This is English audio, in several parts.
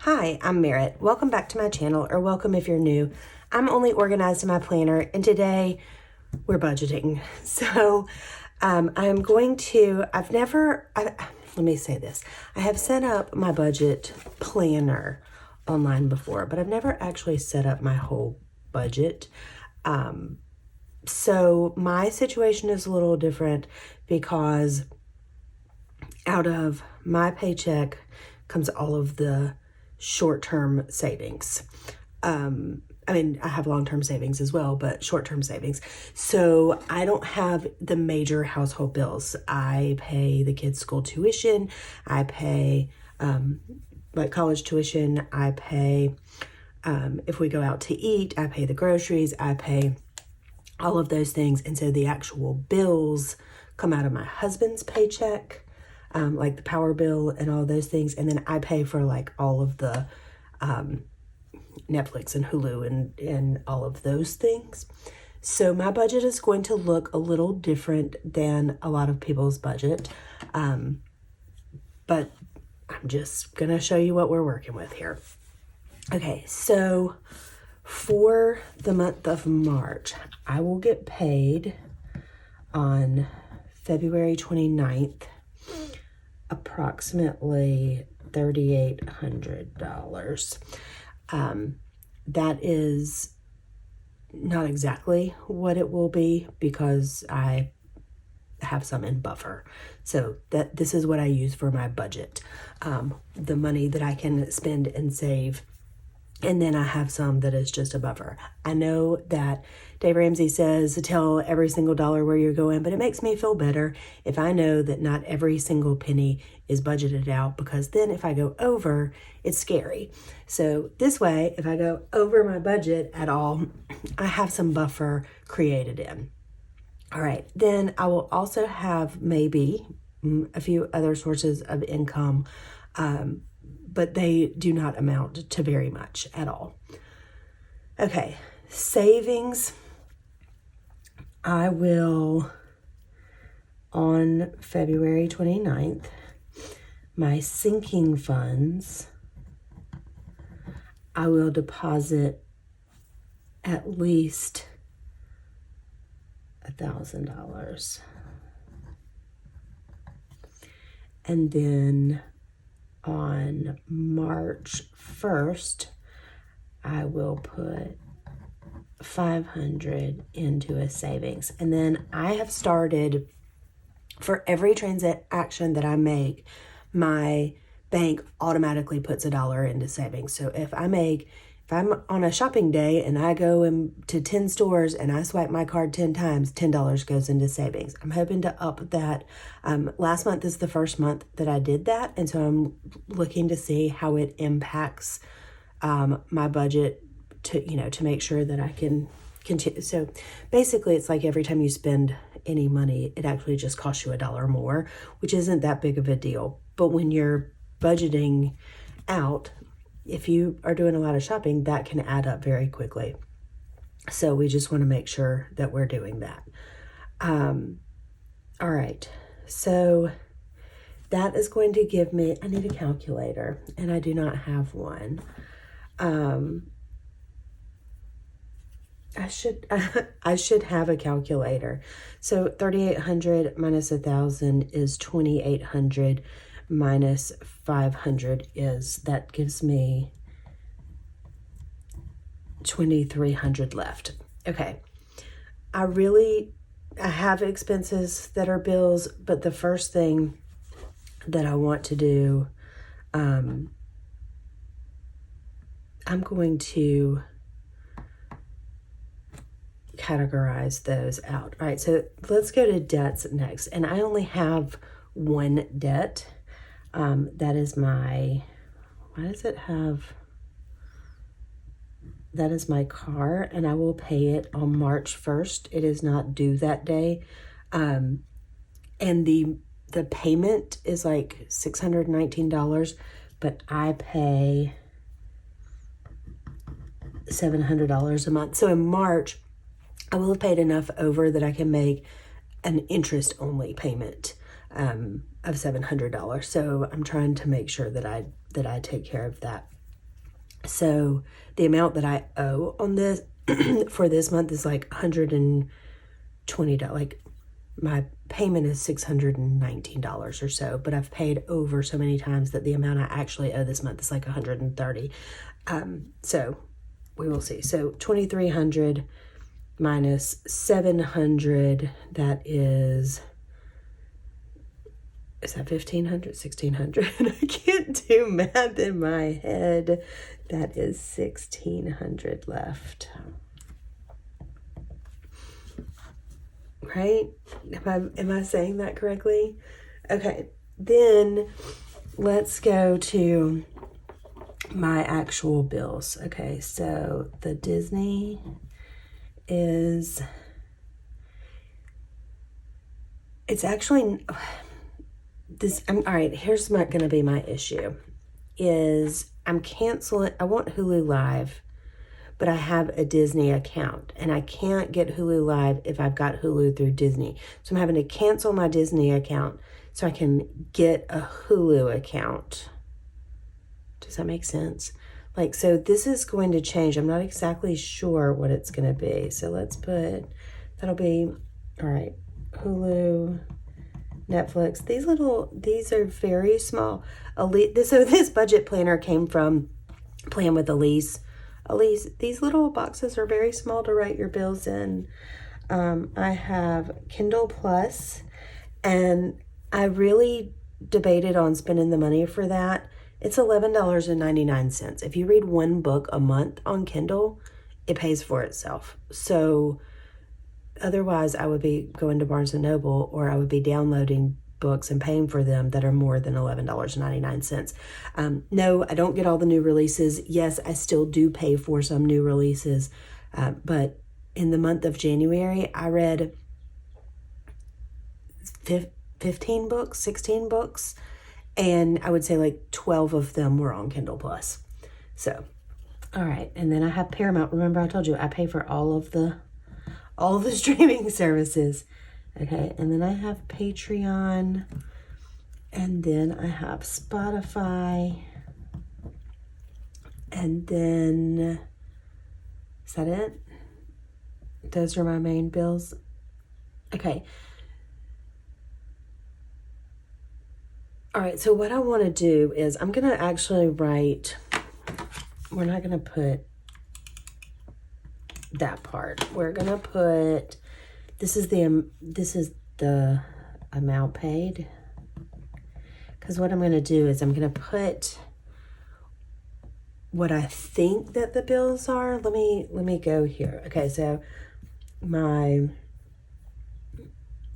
Hi, I'm Merritt. Welcome back to my channel, or welcome if you're new. I'm only organized in my planner, and today we're budgeting. So I'm going to, let me say this. I have set up my budget planner online before, but I've never actually set up my whole budget. So my situation is a little different because out of my paycheck comes all of the short-term savings. I have long-term savings as well, but short-term savings. So I don't have the major household bills. I pay the kids' school tuition. I pay like college tuition. I pay, if we go out to eat, I pay the groceries. I pay all of those things. And so the actual bills come out of my husband's paycheck. Like the power bill and all those things. And then I pay for like all of the Netflix and Hulu and all of those things. So my budget is going to look a little different than a lot of people's budget. But I'm just going to show you what we're working with here. Okay, so for the month of March, I will get paid on February 29th. Approximately $3,800. That is not exactly what it will be because I have some in buffer. So this is what I use for my budget. The money that I can spend and save. And then I have some that is just a buffer. I know that Dave Ramsey says to tell every single dollar where you're going, but it makes me feel better if I know that not every single penny is budgeted out, because then if I go over, it's scary. So this way, if I go over my budget at all, I have some buffer created in. All right, then I will also have maybe a few other sources of income, but they do not amount to very much at all. Okay, savings. I will, on February 29th, my sinking funds, I will deposit at least $1,000. And then on March 1st, I will put $500 into a savings. And then I have started, for every transaction that I make, my bank automatically puts $1 into savings. So if I'm on a shopping day and I go to 10 stores and I swipe my card 10 times, $10 goes into savings. I'm hoping to up that. Last month is the first month that I did that. And so I'm looking to see how it impacts my budget to make sure that I can continue. So basically it's like every time you spend any money, it actually just costs you $1 more, which isn't that big of a deal. But when you're budgeting out, if you are doing a lot of shopping, that can add up very quickly. So we just want to make sure that we're doing that. All right. So that is going to give me, I need a calculator and I do not have one. I should have a calculator. So 3,800 minus 1,000 is 2,800. Minus 500 that gives me 2,300 left. Okay. I have expenses that are bills, but the first thing that I want to do, I'm going to categorize those out. All right, so let's go to debts next. And I only have one debt. That is my, that is my car, and I will pay it on March 1st. It is not due that day. And the payment is like $619, but I pay $700 a month. So in March, I will have paid enough over that I can make an interest-only payment of $700. So I'm trying to make sure that I take care of that So the amount that I owe on this for this month is like $120. Like my payment is $619 or so, but I've paid over so many times that the amount I actually owe this month is like $130. So we will see. So 2,300 minus 700, that is that 1,500, 1,600? I can't do math in my head. That is 1,600 left. Right? Am I saying that correctly? Okay, then let's go to my actual bills. Okay, so the Disney is, it's actually this. All right, here's gonna be my issue is I'm canceling. I want Hulu Live, but I have a Disney account and I can't get Hulu Live if I've got Hulu through Disney. So I'm having to cancel my Disney account so I can get a Hulu account. Does that make sense? Like, so this is going to change. I'm not exactly sure what it's going to be. So let's put, that'll be, all right, Hulu, Netflix. These are very small. So this budget planner came from Plan with Elise. Elise, these little boxes are very small to write your bills in. I have Kindle Plus, and I really debated on spending the money for that. It's $11.99. If you read one book a month on Kindle, it pays for itself. So otherwise, I would be going to Barnes & Noble, or I would be downloading books and paying for them that are more than $11.99. No, I don't get all the new releases. Yes, I still do pay for some new releases. But in the month of January, I read 15 books, 16 books, and I would say like 12 of them were on Kindle Plus. So, all right. And then I have Paramount. Remember I told you I pay for all of the streaming services. Okay, and then I have Patreon, and then I have Spotify, and then, is that it? Those are my main bills. Okay. All right, so what I want to do is I'm going to actually write, we're not going to put that part. We're going to put, this is the amount paid. Because what I'm going to do is I'm going to put what I think that the bills are. Let me go here. Okay, so my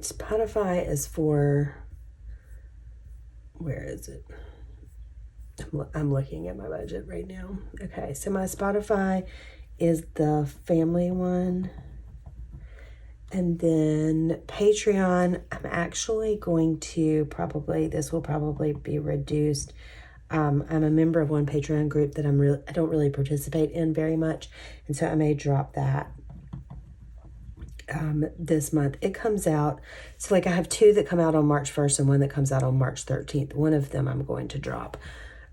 Spotify is for, where is it? I'm looking at my budget right now. Okay, so my Spotify is the family one. And then Patreon, I'm actually going to this will probably be reduced. I'm a member of one Patreon group that I don't really participate in very much. And so I may drop that this month. It comes out, so like I have two that come out on March 1st and one that comes out on March 13th. One of them I'm going to drop.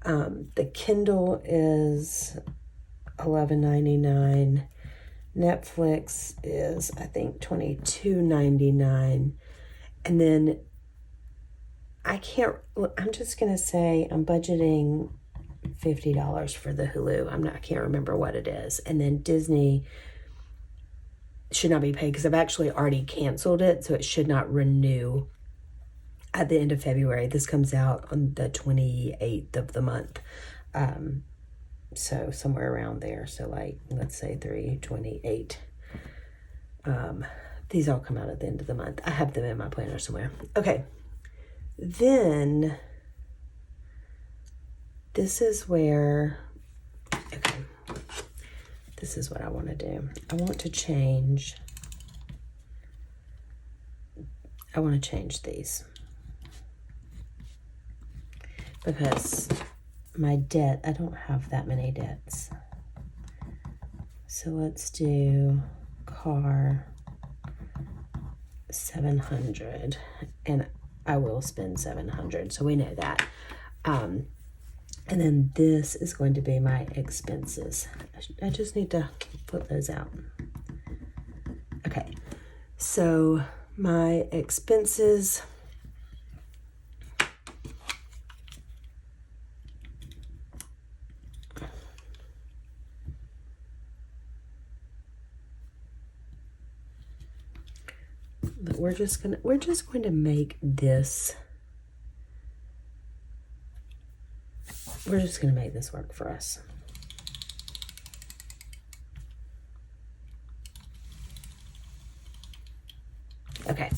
The Kindle is $11.99. Netflix is, I think, $22.99. And then I'm just going to say I'm budgeting $50 for the Hulu. I can't remember what it is. And then Disney should not be paid because I've actually already canceled it, so it should not renew at the end of February. This comes out on the 28th of the month. So somewhere around there. So like, let's say 3/28. These all come out at the end of the month. I have them in my planner somewhere. Okay. Then this is where, okay, this is what I want to do. I want to change these because my debt, I don't have that many debts. So let's do car 700, and I will spend 700. So we know that. And then this is going to be my expenses. I just need to flip those out. Okay, so my expenses, but we're just going to make this, we're just going to make this work for us. Okay,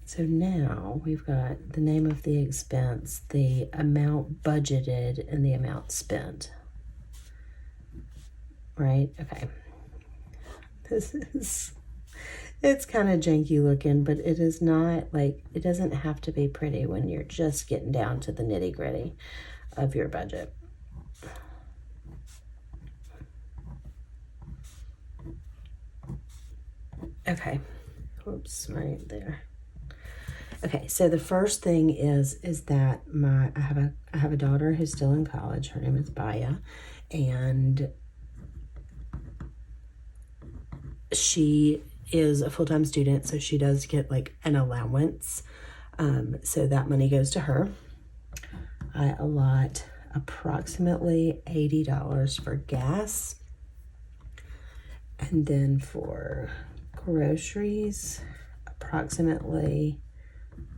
so now we've got the name of the expense, the amount budgeted, and the amount spent. Right? Okay. It's kind of janky looking, but it is not like, it doesn't have to be pretty when you're just getting down to the nitty gritty of your budget. Okay. Whoops, right there. Okay, so the first thing is that I have a daughter who's still in college. Her name is Baya, and she is a full-time student, so she does get like an allowance. So that money goes to her. I allot approximately $80 for gas, and then for groceries, approximately,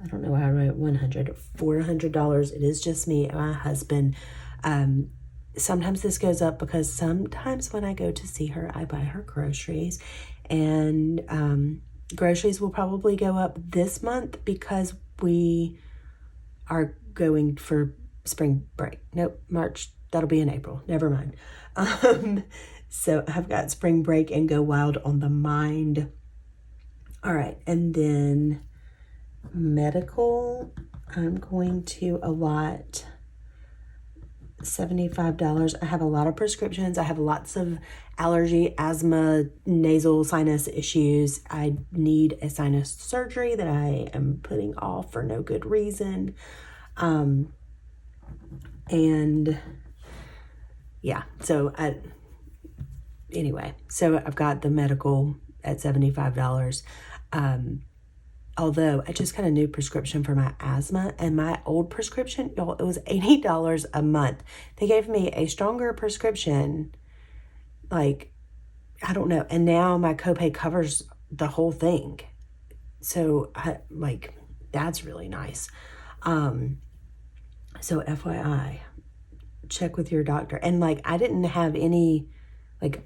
I don't know why I wrote $400. It is just me and my husband. Sometimes this goes up because sometimes when I go to see her, I buy her groceries, and groceries will probably go up this month because we are going for spring break. Nope, March. That'll be in April. Never mind. So I've got spring break and go wild on the mind. All right, and then medical, I'm going to allot $75. I have a lot of prescriptions. I have lots of allergy, asthma, nasal sinus issues. I need a sinus surgery that I am putting off for no good reason. And yeah, so anyway, so I've got the medical at $75. Although I just got a new prescription for my asthma, and my old prescription, y'all, it was $80 a month. They gave me a stronger prescription, like, I don't know, and now my copay covers the whole thing. So, that's really nice. So FYI, check with your doctor. And, like, I didn't have any, like,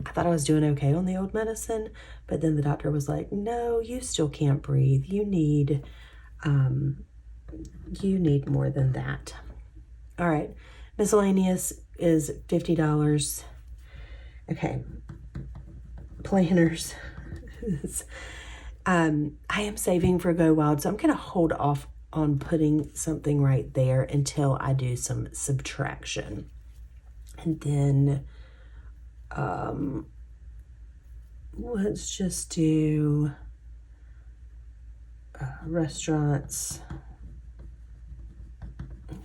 I thought I was doing okay on the old medicine, but then the doctor was like, no, you still can't breathe. You need more than that. All right. Miscellaneous is $50. Okay. Planners. I am saving for Go Wild, so I'm going to hold off on putting something right there until I do some subtraction. And then let's just do restaurants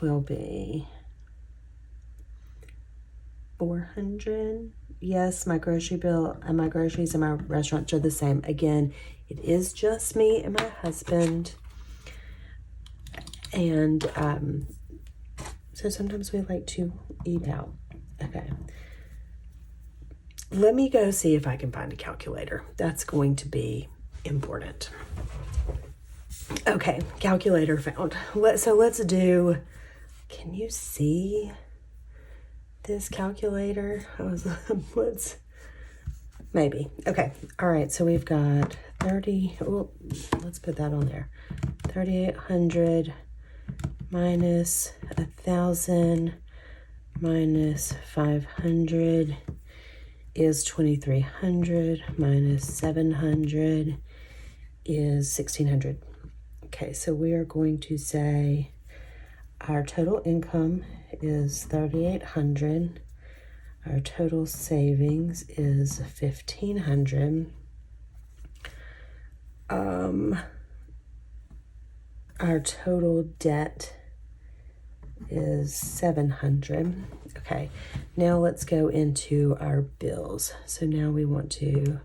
will be $400. Yes, my grocery bill and my groceries and my restaurants are the same. Again, it is just me and my husband. And so sometimes we like to eat out. Okay. Let me go see if I can find a calculator. That's going to be important. Okay, calculator found. So let's do, can you see this calculator? Maybe. Okay, all right, so we've got 30, well, let's put that on there. 3,800 minus 1,000 minus 500 is 2,300 minus 700 is 1,600. Okay, so we are going to say our total income is 3,800. Our total savings is 1,500. Our total debt is 700. Okay, now let's go into our bills. So now we want to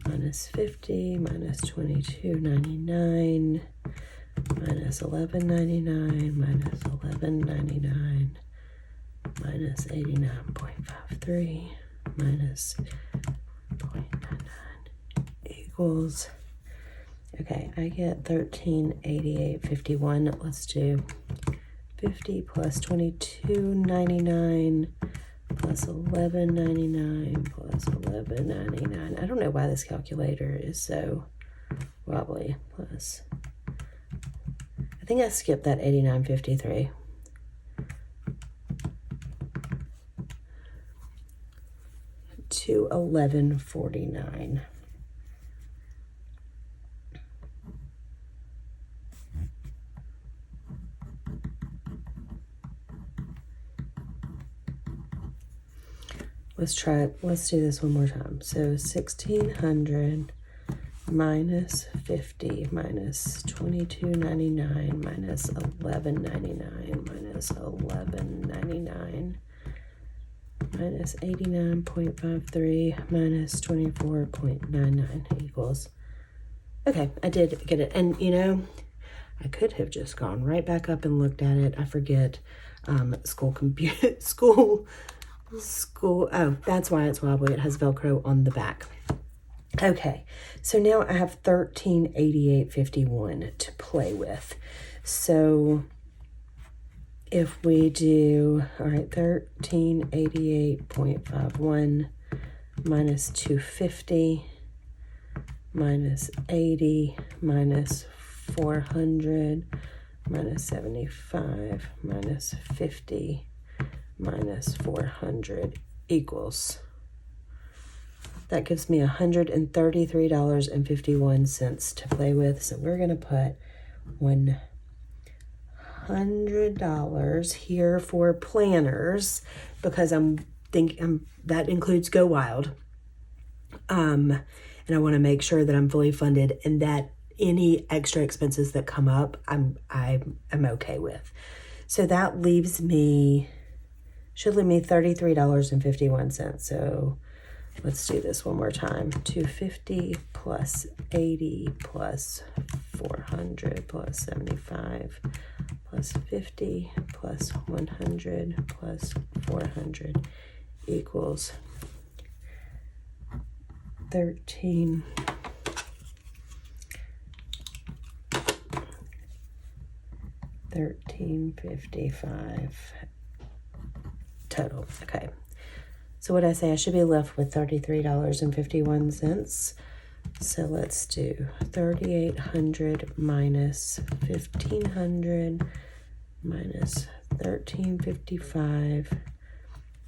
minus 50, minus 22.99, minus 11.99, minus 11.99, minus 89.53, minus 0.99 equals, okay, I get 1388.51. Let's do 50 plus 22.99 plus 11.99 plus 11.99. I don't know why this calculator is so wobbly. Plus, I think I skipped that 89.53. To 11.49. Let's try it. Let's do this one more time. So 1,600 minus 50 minus 22.99 minus 11.99 minus 11.99 minus 89.53 minus 24.99 equals. Okay, I did get it. And you know, I could have just gone right back up and looked at it. I forget school. Oh, that's why it's wobbly. It has Velcro on the back. Okay, so now I have 1388.51 to play with. So if we do, all right, 1388.51 minus 250 minus 80 minus 400 minus 75 minus 50 minus 400 equals, that gives me $133.51 to play with. So we're going to put $100 here for planners because I'm thinking that includes Go Wild. And I want to make sure that I'm fully funded and that any extra expenses that come up, I'm okay with. So that should leave me $33.51. So let's do this one more time. 250 plus 80 plus 400 plus 75 plus 50 plus 100 plus 400 equals 1355 total. Okay, so what I say, I should be left with $33.51. So let's do 3,800 minus 1,500 minus 1355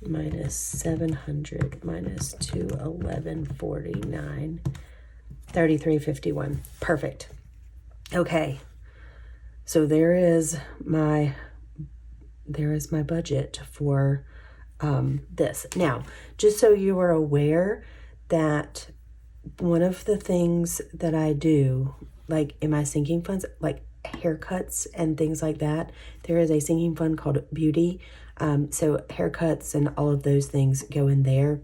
minus 700 minus 211.49, 33.51. Perfect. Okay, so there is my budget for this. Now, just so you are aware that one of the things that I do, like in my sinking funds, like haircuts and things like that, there is a sinking fund called Beauty. So haircuts and all of those things go in there.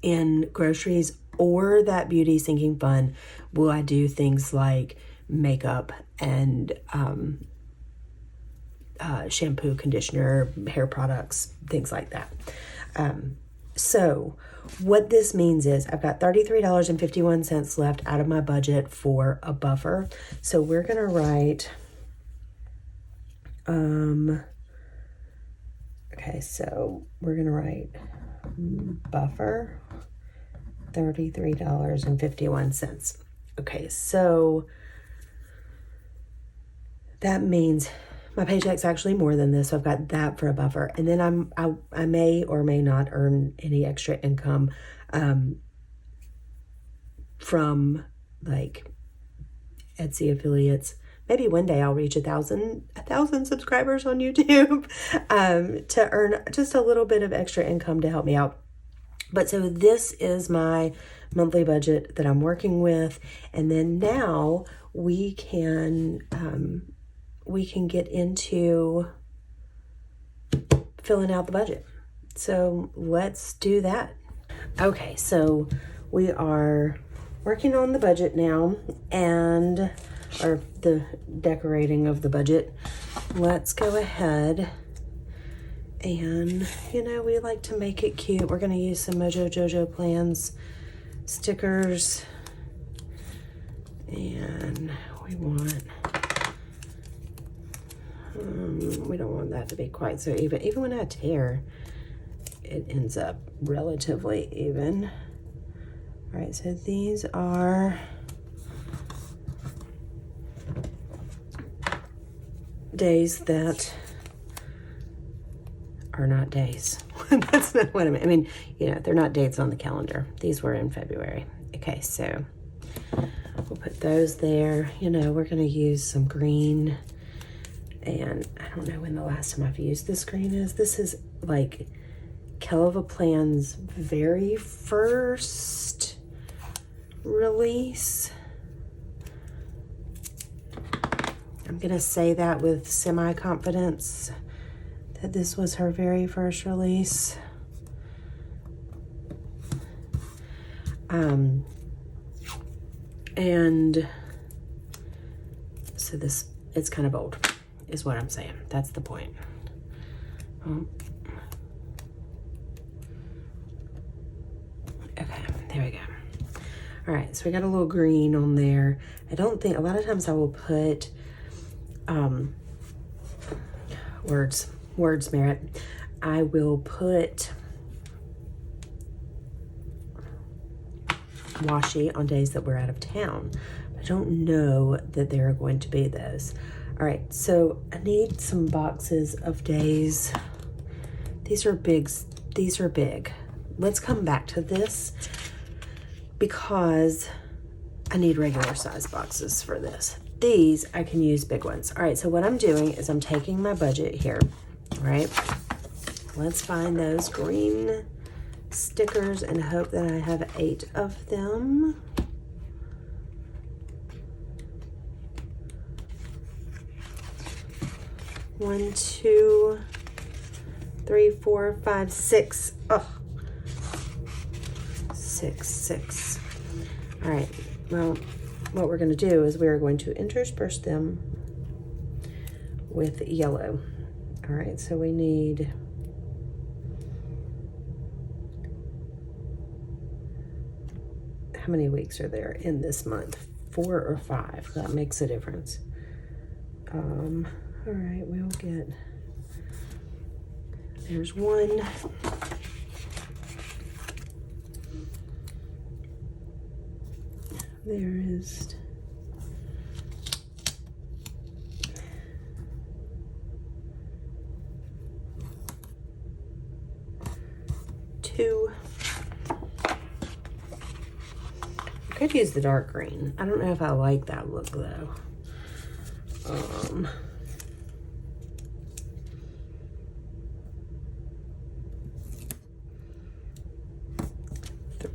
In groceries or that Beauty sinking fund, will I do things like makeup and shampoo, conditioner, hair products, things like that. So what this means is I've got $33.51 left out of my budget for a buffer. So we're going to write, okay, so we're going to write buffer $33.51. Okay, so that means my paycheck's actually more than this, so I've got that for a buffer. And then I may or may not earn any extra income from like Etsy affiliates. Maybe one day I'll reach 1,000 subscribers on YouTube to earn just a little bit of extra income to help me out. But so this is my monthly budget that I'm working with, and then now we can get into filling out the budget. So let's do that. Okay, so we are working on the budget now, and or the decorating of the budget. Let's go ahead and, we like to make it cute. We're going to use some Mojo Jojo Plans stickers, and we don't want that to be quite so even. Even when I tear, it ends up relatively even. All right, so these are days that are not days. That's not what I mean. I mean, they're not dates on the calendar. These were in February. Okay, so we'll put those there. We're going to use some green. And I don't know when the last time I've used this green is. This is like Kelva Plan's very first release. I'm going to say that with semi-confidence, that this was her very first release. And so it's kind of old, is what I'm saying. That's the point. Okay, there we go. All right, so we got a little green on there. I don't think, a lot of times I will put words merit. I will put washi on days that we're out of town. I don't know that there are going to be those. All right, so I need some boxes of days. These are big. These are big. Let's come back to this because I need regular size boxes for this. These, I can use big ones. All right, so what I'm doing is I'm taking my budget here, right? Let's find those green stickers and hope that I have 8 of them. One, 2, 3, 4, 5, 6. Oh, 6. All right, well, what we're going to do is we're going to intersperse them with yellow. All right, so we need how many weeks are there in this month? 4 or 5. That makes a difference. All right, we'll get, there's 1. There is 2. I could use the dark green. I don't know if I like that look though.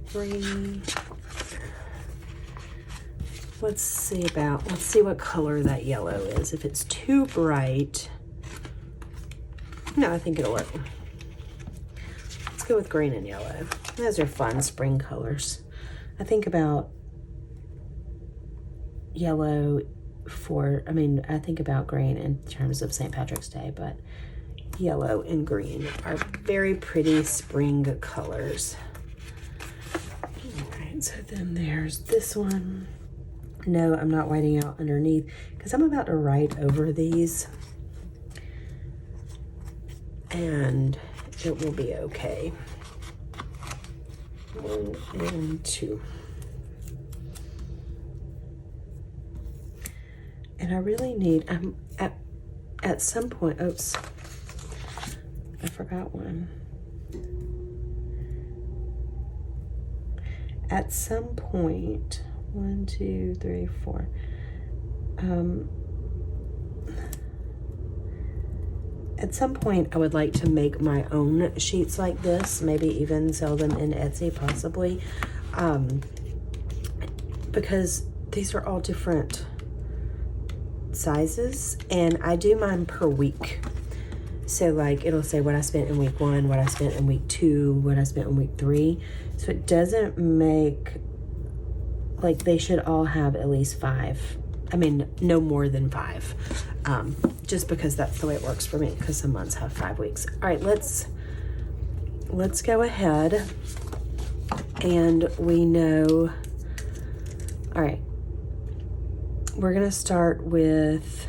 3. Let's see what color that yellow is. If it's too bright, no, I think it'll work. Let's go with green and yellow. Those are fun spring colors. I think about yellow I think about green in terms of St. Patrick's Day, but yellow and green are very pretty spring colors. All right, so then there's this one. No, I'm not whiting out underneath because I'm about to write over these and it will be okay. 1 and 2. And I really need, at some point, oops, I forgot one. At some point, 1, 2, 3, 4. At some point, I would like to make my own sheets like this, maybe even sell them in Etsy, possibly, because these are all different sizes, and I do mine per week. So like it'll say what I spent in week 1, what I spent in week 2, what I spent in week 3. So it doesn't make, like they should all have at least 5. I mean, no more than 5. Just because that's the way it works for me, because some months have 5 weeks. All right, let's go ahead, and we know, all right, we're gonna start with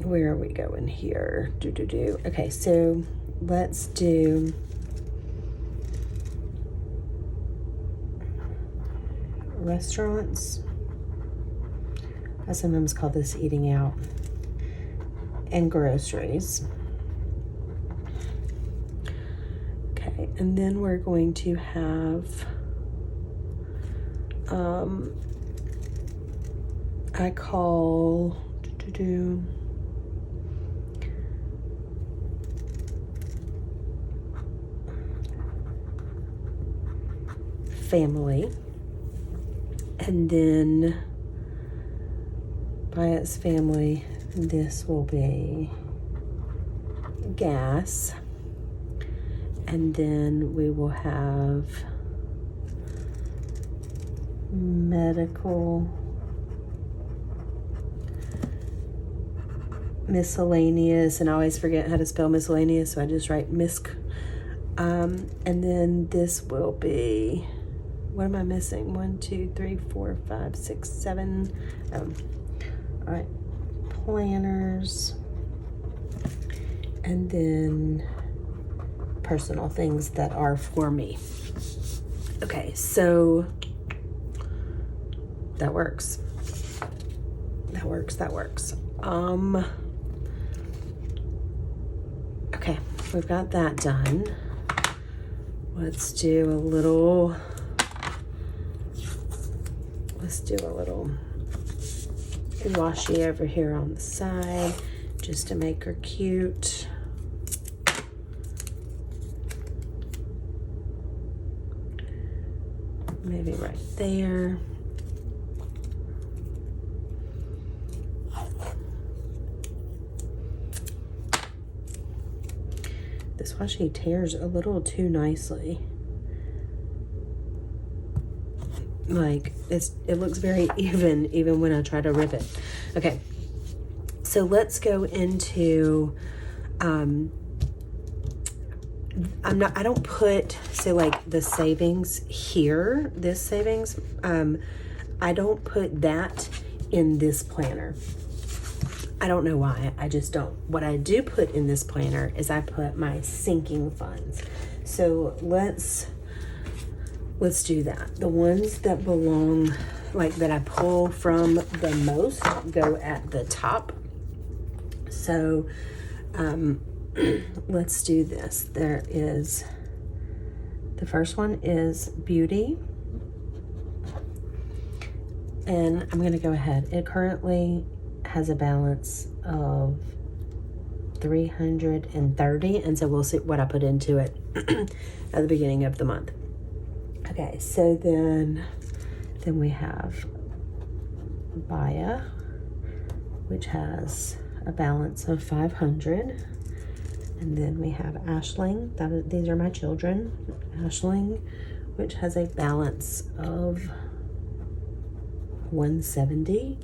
where are we going here? Okay, so let's do restaurants. I sometimes call this eating out, and groceries. Okay, and then we're going to have I call family, and then by its family, this will be gas, and then we will have medical, miscellaneous, and I always forget how to spell miscellaneous, so I just write misc. And then this will be, what am I missing? 1, 2, 3, 4, 5, 6, 7. All right, planners, and then personal things that are for me. Okay, so that works. That works. Okay, we've got that done. Let's do a little washi over here on the side, just to make her cute. Maybe right there. This washi tears a little too nicely. Like it looks very even when I try to rip it. Okay, so let's go into I don't put, say like the savings here, this savings, I don't put that in this planner. I don't know why, I just don't. What I do put in this planner is I put my sinking funds. So let's do that. The ones that belong, like that I pull from the most, go at the top. So let's do this. There is, the first one is beauty. And I'm gonna go ahead. It currently has a balance of 330, and so we'll see what I put into it at the beginning of the month. Okay, so then we have Baya, which has a balance of 500, and then we have Ashling. These are my children. Ashling, which has a balance of 170.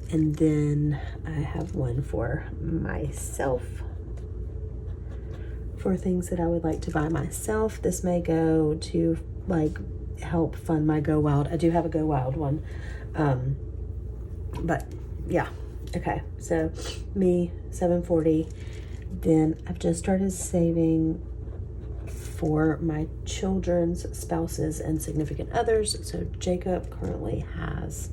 And then I have one for myself, for things that I would like to buy myself. This may go to like help fund my Go Wild. I do have a Go Wild one. But yeah, okay. So me, 740. Then I've just started saving for my children's spouses and significant others. So Jacob currently has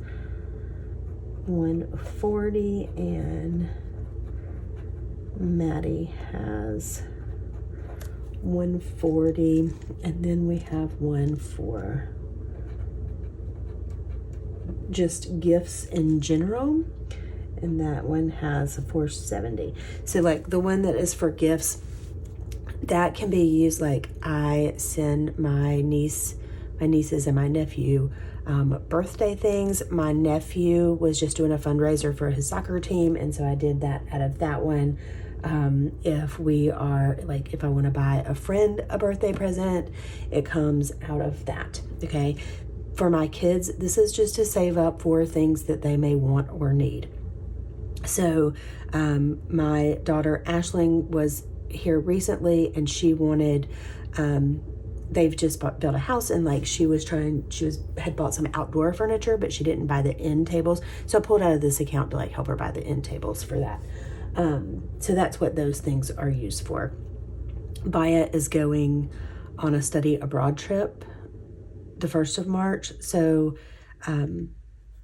140, and Maddie has 140, and then we have one for just gifts in general, and that one has 470. So like the one that is for gifts, that can be used, like I send my nieces and my nephew birthday things. My nephew was just doing a fundraiser for his soccer team, and so I did that out of that one. If we are like, if I want to buy a friend a birthday present, it comes out of that. Okay. For my kids, this is just to save up for things that they may want or need. So my daughter Ashling was here recently, and she wanted, they've just built a house, and like had bought some outdoor furniture, but she didn't buy the end tables. So I pulled out of this account to like help her buy the end tables for that. So that's what those things are used for. Baya is going on a study abroad trip the 1st of March. So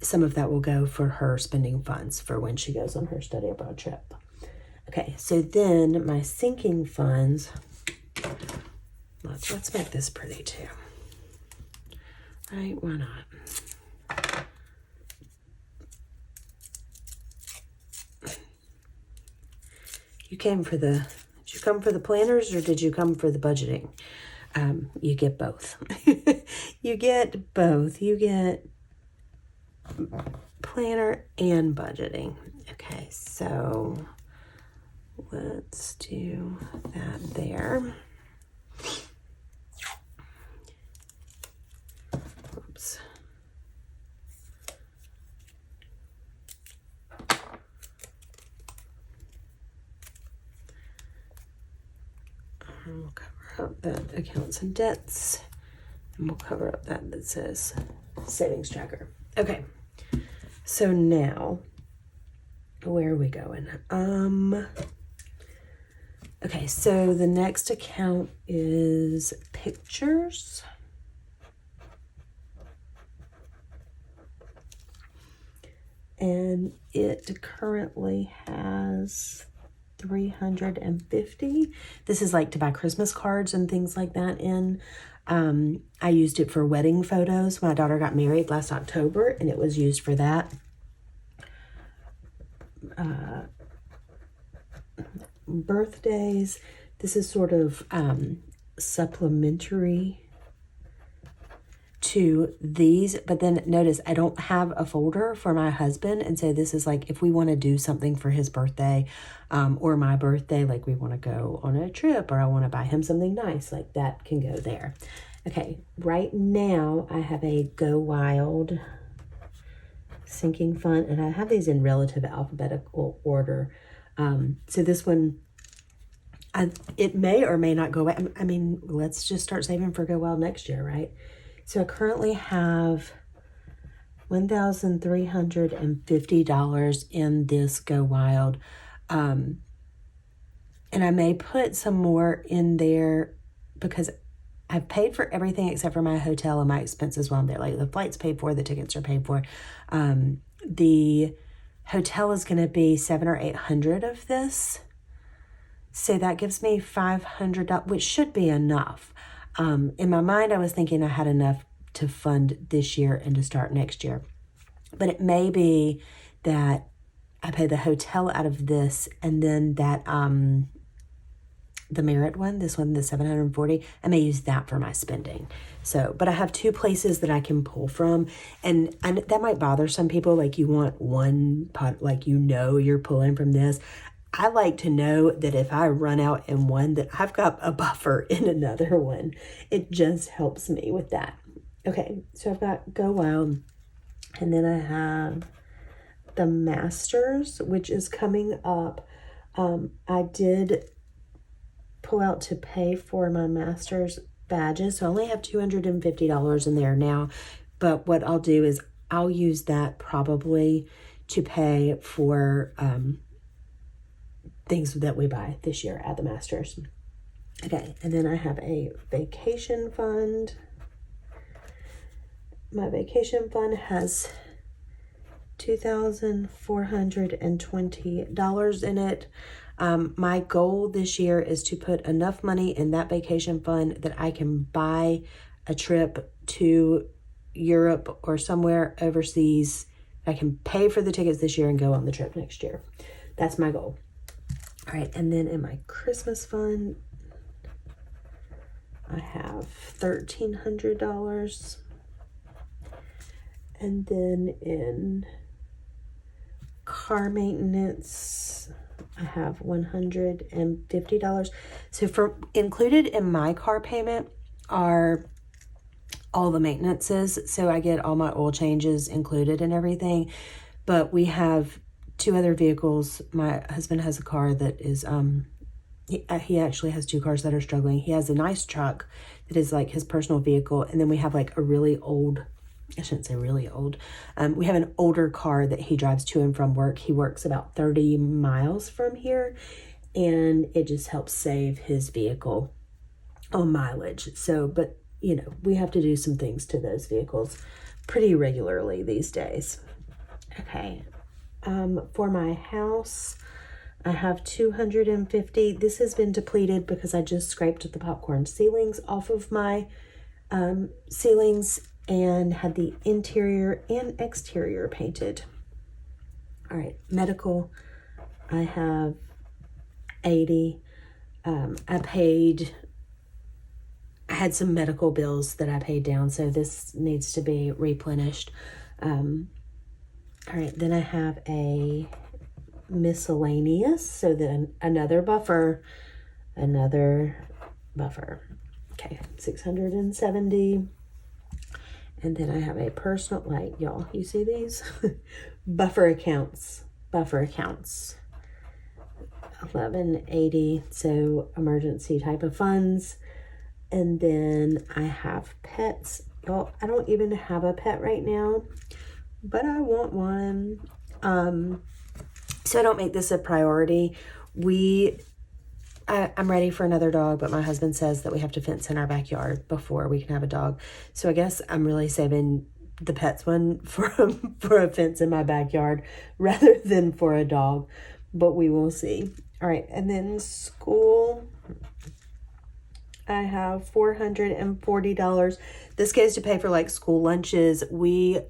some of that will go for her spending funds for when she goes on her study abroad trip. Okay, so then my sinking funds, let's make this pretty too. Right, why not? Did you come for the planners, or did you come for the budgeting? You get both. You get both. You get planner and budgeting. Okay, so let's do that there. Oops. We'll cover up that accounts and debts, and we'll cover up that says savings tracker. Okay, so now where are we going? Okay, so the next account is pictures. And it currently has 350. This is like to buy Christmas cards and things like that in. I used it for wedding photos. My daughter got married last October, and it was used for that. Birthdays. This is sort of supplementary to these, but then notice I don't have a folder for my husband, and so this is like if we want to do something for his birthday or my birthday, like we want to go on a trip or I want to buy him something nice, like that can go there. Okay, right now I have a Go Wild sinking fund, and I have these in relative alphabetical order. So this one, it may or may not go away. I mean, let's just start saving for Go Wild next year, right? So I currently have $1,350 in this Go Wild. And I may put some more in there because I've paid for everything except for my hotel and my expenses while I'm there. Like the flight's paid for, the tickets are paid for. The hotel is going to be $700 or $800 of this. So that gives me $500, which should be enough. In my mind, I was thinking I had enough to fund this year and to start next year. But it may be that I pay the hotel out of this, and then that the Merit one, this one, the $740, I may use that for my spending. So, but I have two places that I can pull from, and that might bother some people. Like you want one pot, like you're pulling from this. I like to know that if I run out in one, that I've got a buffer in another one. It just helps me with that. Okay, so I've got Go Wild, and then I have the Masters, which is coming up. I did pull out to pay for my Masters badges, so I only have $250 in there now. But what I'll do is I'll use that probably to pay for things that we buy this year at the Masters. Okay, and then I have a vacation fund. My vacation fund has $2,420 in it. My goal this year is to put enough money in that vacation fund that I can buy a trip to Europe or somewhere overseas. I can pay for the tickets this year and go on the trip next year. That's my goal. All right, and then in my Christmas fund, I have $1,300. And then in car maintenance, I have $150. So for included in my car payment are all the maintenances. So I get all my oil changes included and everything. But we have two other vehicles. My husband has a car that is, he actually has two cars that are struggling. He has a nice truck that is like his personal vehicle. And then we have like a really old, I shouldn't say really old. We have an older car that he drives to and from work. He works about 30 miles from here, and it just helps save his vehicle on mileage. So, but you know, we have to do some things to those vehicles pretty regularly these days. Okay. For my house, I have 250. This has been depleted because I just scraped the popcorn ceilings off of my ceilings and had the interior and exterior painted. All right, medical, I have 80. I had some medical bills that I paid down, so this needs to be replenished. All right, then I have a miscellaneous, so then another buffer. Okay, 670. And then I have a personal, like, y'all, you see these? Buffer accounts. 1180, so emergency type of funds. And then I have pets. Y'all, I don't even have a pet right now, but I want one. So I don't make this a priority. I'm ready for another dog, but my husband says that we have to fence in our backyard before we can have a dog. So I guess I'm really saving the pets one for a fence in my backyard rather than for a dog, but we will see. All right, and then school, I have $440. This goes to pay for like school lunches. We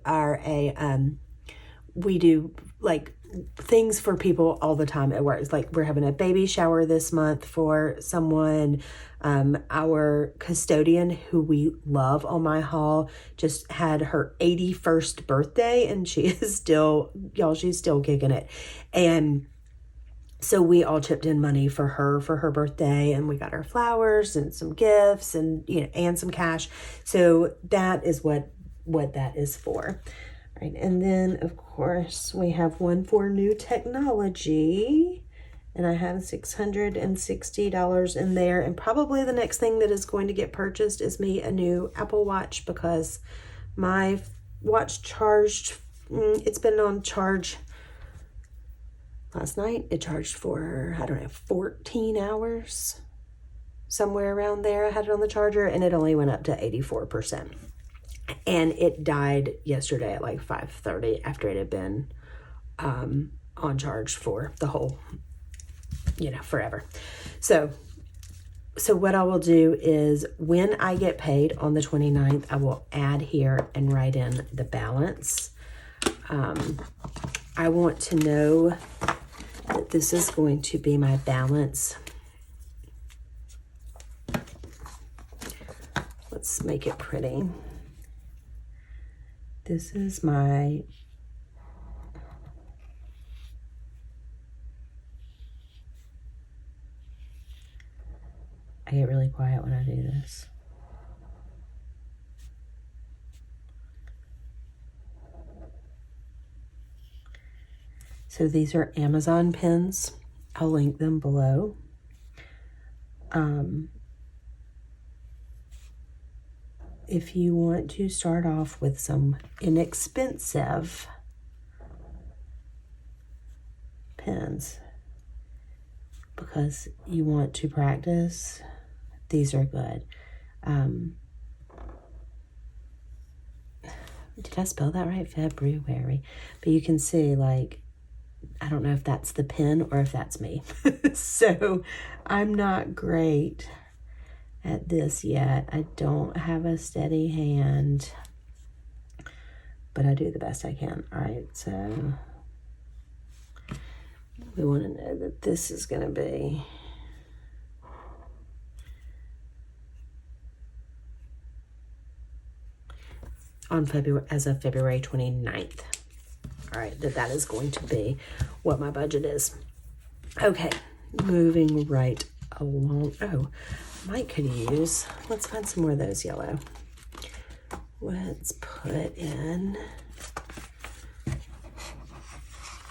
do like things for people all the time at work. It's like we're having a baby shower this month for someone. Our custodian, who we love on my hall, just had her 81st birthday, and she is still, y'all, she's still kicking it. And so we all chipped in money for her birthday, and we got her flowers and some gifts and, you know, and some cash. So that is what that is for. Right. And then of course we have one for new technology, and I have $660 in there. And probably the next thing that is going to get purchased is me a new Apple Watch, because my watch charged, it's been on charge. Last night it charged for, I don't know, 14 hours, somewhere around there. I had it on the charger, and it only went up to 84%. And it died yesterday at like 5:30 after it had been on charge for the whole, forever. So what I will do is when I get paid on the 29th, I will add here and write in the balance. I want to know that this is going to be my balance. Let's make it pretty. This is my I get really quiet when I do this. So these are Amazon pins. I'll link them below. If you want to start off with some inexpensive pens because you want to practice, these are good. Did I spell that right? February. But you can see, like, I don't know if that's the pen or if that's me. So I'm not great at this yet. I don't have a steady hand, but I do the best I can. All right, so we want to know that this is going to be on February, as of February 29th. All right, that is going to be what my budget is. Okay, moving right along. Oh, Mike could use, let's find some more of those yellow. Let's put in,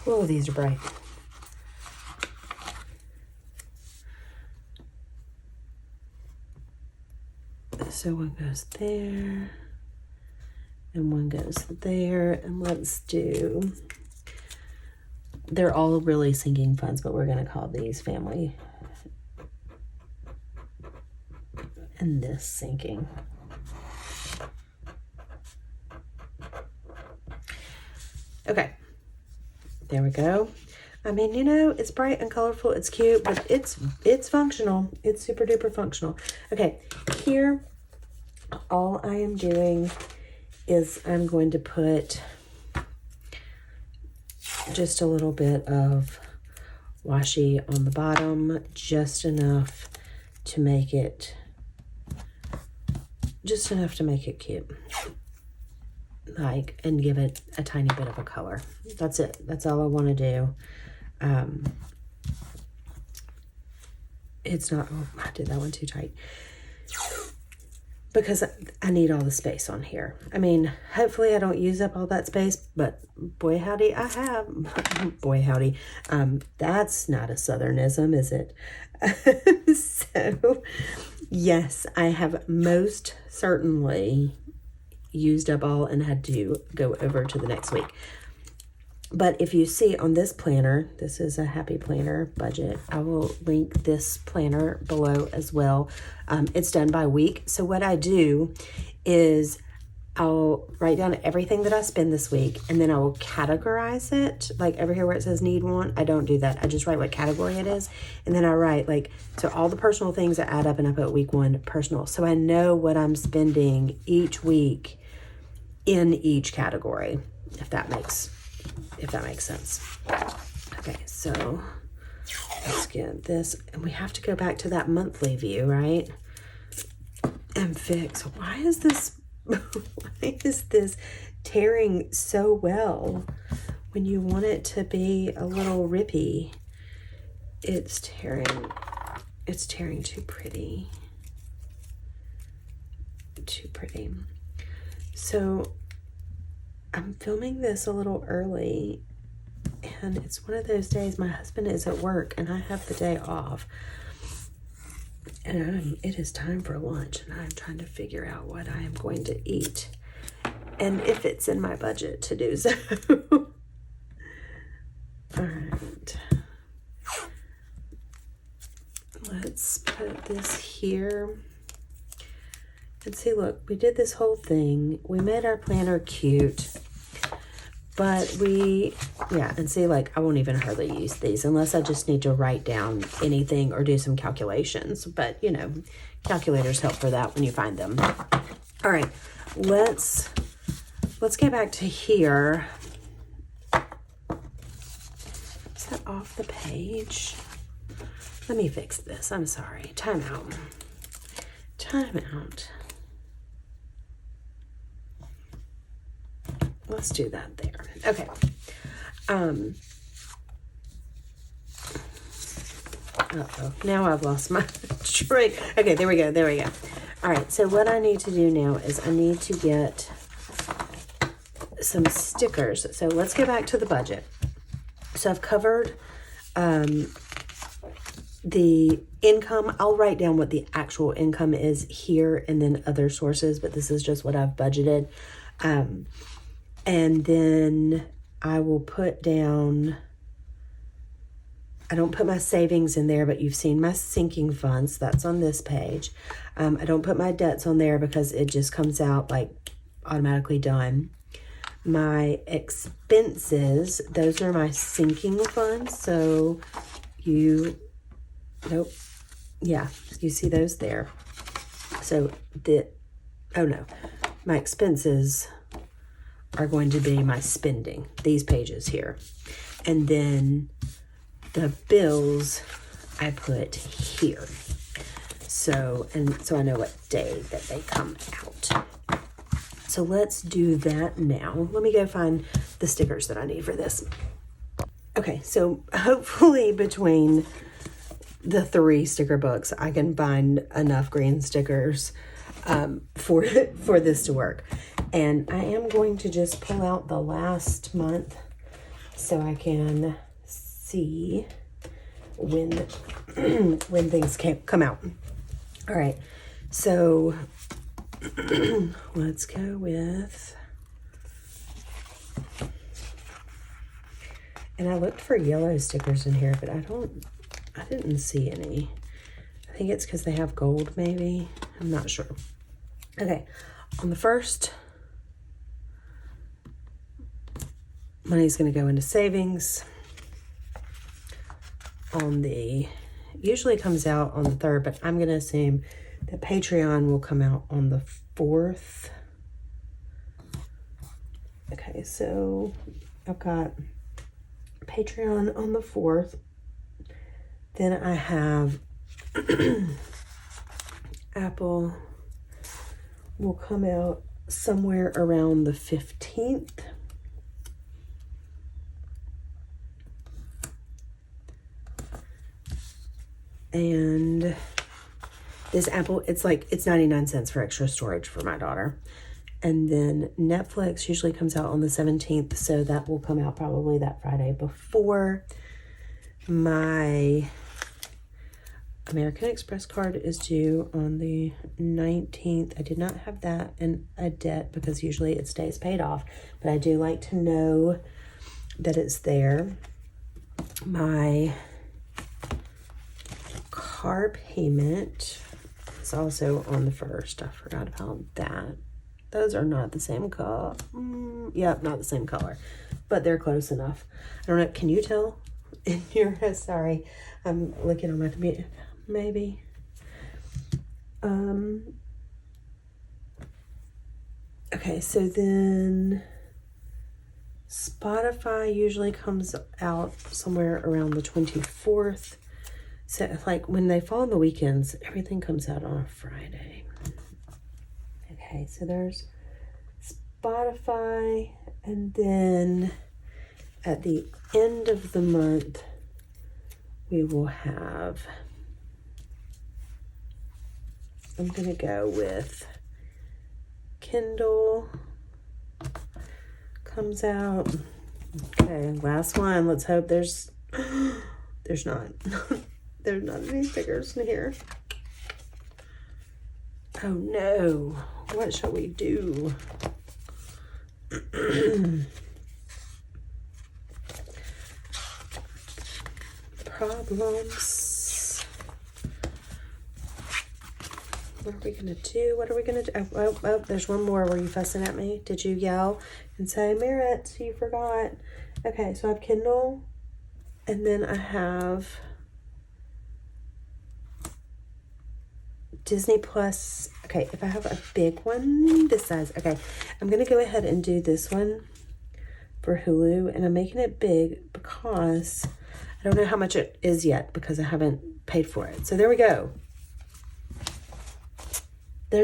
oh, these are bright. So one goes there, and one goes there, and let's do, they're all really sinking funds, but we're going to call these family, and this sinking. Okay, there we go. I mean, you know, it's bright and colorful, it's cute, but it's functional. It's super duper functional. Okay, here, all I am doing is I'm going to put just a little bit of washi on the bottom, just enough to make it, cute. Like, and give it a tiny bit of a color. That's it. That's all I want to do. It's not, oh, I did that one too tight. Because I need all the space on here. I mean, hopefully I don't use up all that space, but boy howdy, I have. Boy howdy. That's not a Southernism, is it? So, yes, I have most certainly used up all and had to go over to the next week. But if you see on this planner, this is a Happy Planner budget. I will link this planner below as well. It's done by week. So what I do is I'll write down everything that I spend this week, and then I will categorize it. Like over here where it says need one, I don't do that. I just write what category it is. And then I write like, so all the personal things I add up and I put week one personal. So I know what I'm spending each week in each category, if that makes sense. Okay, so let's get this, and we have to go back to that monthly view, right? And fix, why is this tearing so well when you want it to be a little rippy? It's tearing too pretty. So I'm filming this a little early, and it's one of those days my husband is at work and I have the day off, and it is time for lunch, and I'm trying to figure out what I am going to eat and if it's in my budget to do so. All right, let's put this here. And see, look, we did this whole thing. We made our planner cute, but and see, like, I won't even hardly use these unless I just need to write down anything or do some calculations. But, you know, calculators help for that when you find them. All right, let's get back to here. Is that off the page? Let me fix this. I'm sorry. Time out. Let's do that there. Okay. Uh-oh. Now I've lost my train. Okay, there we go. All right, so what I need to do now is I need to get some stickers. So let's get back to the budget. So I've covered the income. I'll write down what the actual income is here and then other sources, but this is just what I've budgeted. And then I will put down, I don't put my savings in there, but you've seen my sinking funds. That's on this page. I don't put my debts on there because it just comes out like automatically done. My expenses, those are my sinking funds. So you see those there. So my expenses are going to be my spending, these pages here. And then the bills I put here. So I know what day that they come out. So let's do that now. Let me go find the stickers that I need for this. Okay, so hopefully between the 3 sticker books, I can find enough green stickers for this to work. And I am going to just pull out the last month so I can see when when things come out. All right, so let's go with, and I looked for yellow stickers in here, but I didn't see any. I think it's because they have gold, maybe. I'm not sure. Okay, on the first, money's going to go into savings. On the, usually comes out on the 3rd, but I'm going to assume that Patreon will come out on the 4th. Okay, so I've got Patreon on the 4th. Then I have Apple will come out somewhere around the 15th. And this Apple, it's 99 cents for extra storage for my daughter. And then Netflix usually comes out on the 17th, so that will come out probably that Friday before. My American Express card is due on the 19th. I did not have that in a debt because usually it stays paid off, but I do like to know that it's there. My car payment is also on the 1st. I forgot about that. Those are not the same color. Yep, not the same color, but they're close enough. I don't know. Can you tell in your, sorry, I'm looking on my computer, maybe. Okay, so then Spotify usually comes out somewhere around the 24th. So like when they fall on the weekends, everything comes out on a Friday. Okay, so there's Spotify, and then at the end of the month, we will have, I'm gonna go with Kindle comes out. Okay, last one. Let's hope there's not. There's not any stickers in here. Oh no, what shall we do? Problems. What are we gonna do? What are we gonna do? Oh, there's one more. Were you fussing at me? Did you yell and say, Merritt, you forgot? Okay, so I have Kindle, and then I have Disney Plus. Okay, if I have a big one this size, okay, I'm gonna go ahead and do this one for Hulu, and I'm making it big because I don't know how much it is yet because I haven't paid for it. So there we go. There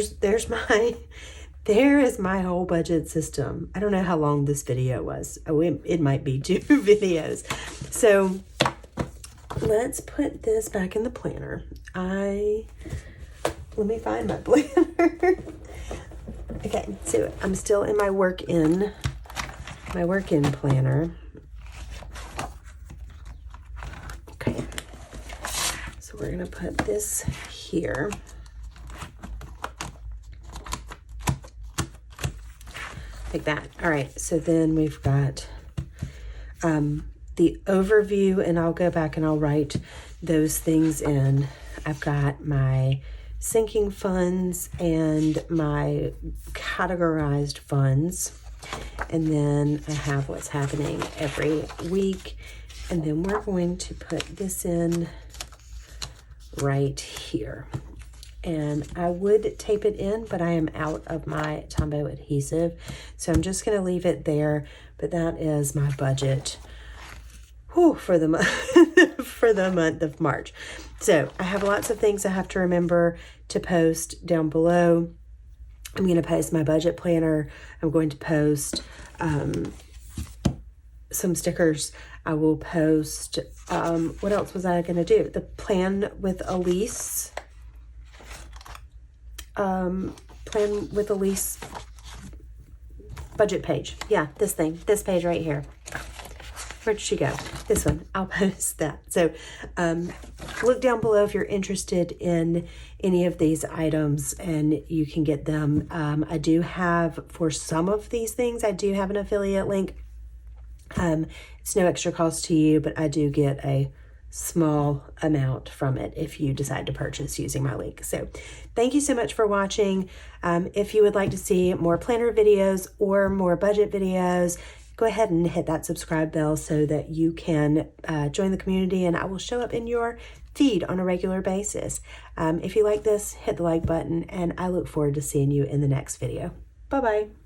is my whole budget system. I don't know how long this video was. Oh, it might be 2 videos. So let's put this back in the planner. Let me find my planner. Okay, so I'm still in my work-in planner. Okay, so we're gonna put this here. Like that. All right, so then we've got the overview, and I'll go back and I'll write those things in. I've got my sinking funds and my categorized funds, and then I have what's happening every week, and then we're going to put this in right here. And I would tape it in, but I am out of my Tombow adhesive, so I'm just going to leave it there. But that is my budget for the month for the month of March. So I have lots of things I have to remember to post down below. I'm going to post my budget planner. I'm going to post some stickers. I will post, what else was I going to do? The Plan with Elise. Plan with Elise budget page. Yeah, this page right here. Where'd she go? This one. I'll post that. So look down below if you're interested in any of these items, and you can get them. I do have, for some of these things, I do have an affiliate link. It's no extra cost to you, but I do get a small amount from it if you decide to purchase using my link. So thank you so much for watching. If you would like to see more planner videos or more budget videos, go ahead and hit that subscribe bell so that you can join the community, and I will show up in your feed on a regular basis. If you like this, hit the like button, and I look forward to seeing you in the next video. Bye-bye.